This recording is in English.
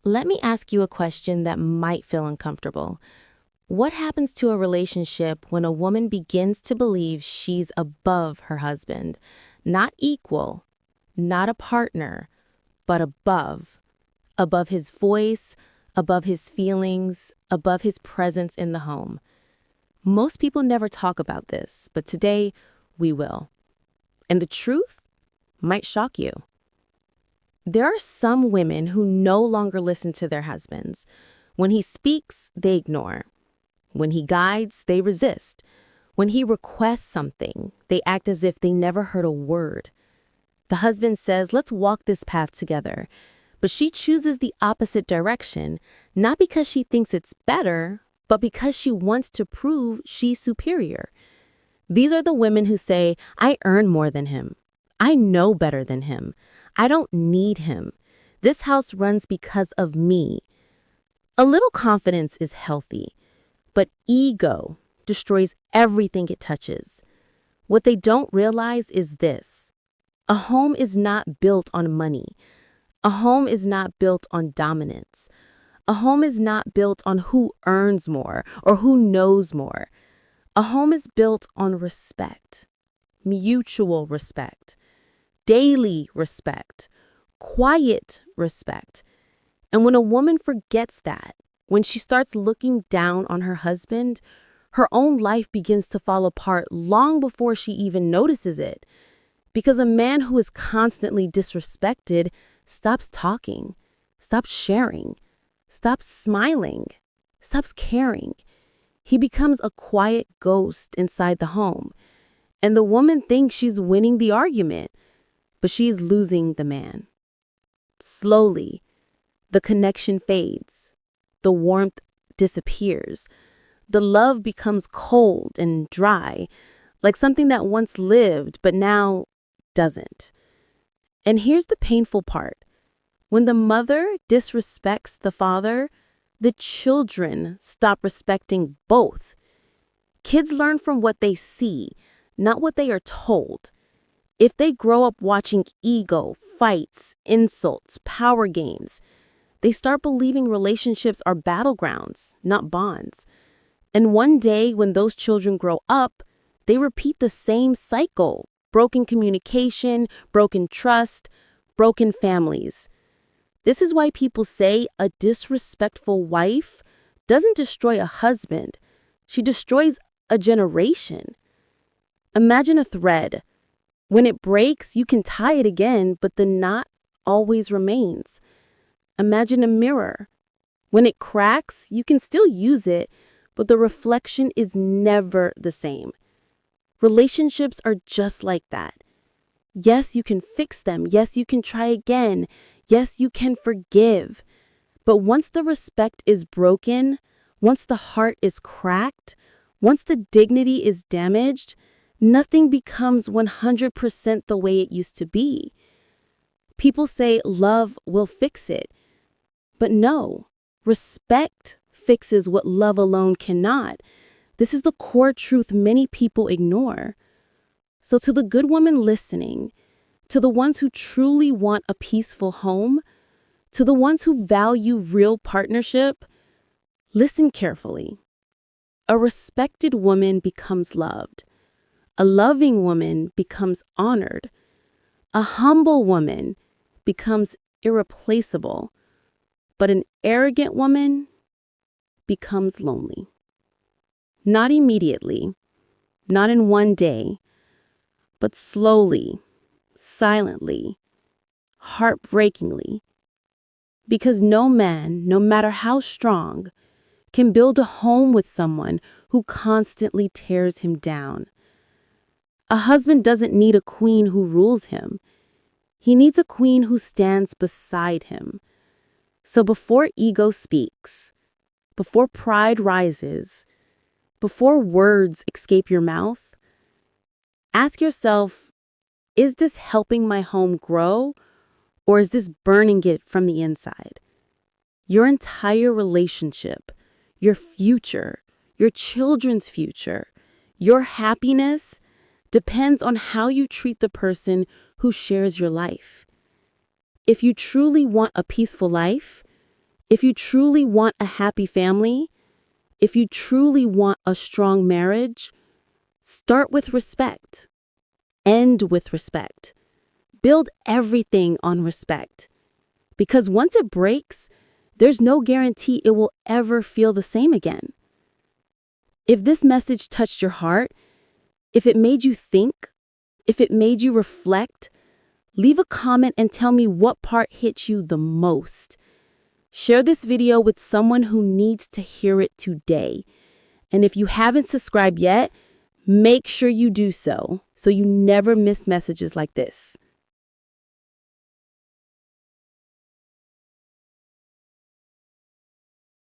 Let me ask you a question that might feel uncomfortable. What happens to a relationship when a woman begins to believe she's above her husband? Not equal, not a partner, but above. Above his voice, above his feelings, above his presence in the home. Most people never talk about this, but today we will. And the truth might shock you. There are some women who no longer listen to their husbands. When he speaks, they ignore. When he guides, they resist. When he requests something, they act as if they never heard a word. The husband says, "Let's walk this path together." But she chooses the opposite direction, not because she thinks it's better, but because she wants to prove she's superior. These are the women who say, "I earn more than him. I know better than him. I don't need him. This house runs because of me." A little confidence is healthy, but ego destroys everything it touches. What they don't realize is this: a home is not built on money. A home is not built on dominance. A home is not built on who earns more or who knows more. A home is built on respect, mutual respect, daily respect, quiet respect. And when a woman forgets that, when she starts looking down on her husband, her own life begins to fall apart long before she even notices it. Because a man who is constantly disrespected stops talking, stops sharing, stops smiling, stops caring. He becomes a quiet ghost inside the home. And the woman thinks she's winning the argument, but she's losing the man. Slowly, the connection fades. The warmth disappears. The love becomes cold and dry, like something that once lived but now doesn't. And here's the painful part. When the mother disrespects the father, the children stop respecting both. Kids learn from what they see, not what they are told. If they grow up watching ego, fights, insults, power games, they start believing relationships are battlegrounds, not bonds. And one day when those children grow up, they repeat the same cycle: broken communication, broken trust, broken families. This is why people say a disrespectful wife doesn't destroy a husband. She destroys a generation. Imagine a thread. When it breaks, you can tie it again, but the knot always remains. Imagine a mirror. When it cracks, you can still use it, but the reflection is never the same. Relationships are just like that. Yes, you can fix them. Yes, you can try again. Yes, you can forgive. But once the respect is broken, once the heart is cracked, once the dignity is damaged, nothing becomes 100% the way it used to be. People say love will fix it. But no, respect fixes what love alone cannot. This is the core truth many people ignore. So to the good woman listening, to the ones who truly want a peaceful home, to the ones who value real partnership, listen carefully. A respected woman becomes loved. A loving woman becomes honored. A humble woman becomes irreplaceable. But an arrogant woman becomes lonely. Not immediately, not in one day, but slowly, silently, heartbreakingly. Because no man, no matter how strong, can build a home with someone who constantly tears him down. A husband doesn't need a queen who rules him. He needs a queen who stands beside him. So before ego speaks, before pride rises, before words escape your mouth, ask yourself, is this helping my home grow, or is this burning it from the inside? Your entire relationship, your future, your children's future, your happiness depends on how you treat the person who shares your life. If you truly want a peaceful life, If you truly want a happy family, if you truly want a strong marriage, start with respect. End with respect. Build everything on respect. Because once it breaks, there's no guarantee it will ever feel the same again. If this message touched your heart, if it made you think, if it made you reflect, leave a comment and tell me what part hit you the most. Share this video with someone who needs to hear it today. And if you haven't subscribed yet, make sure you do so you never miss messages like this.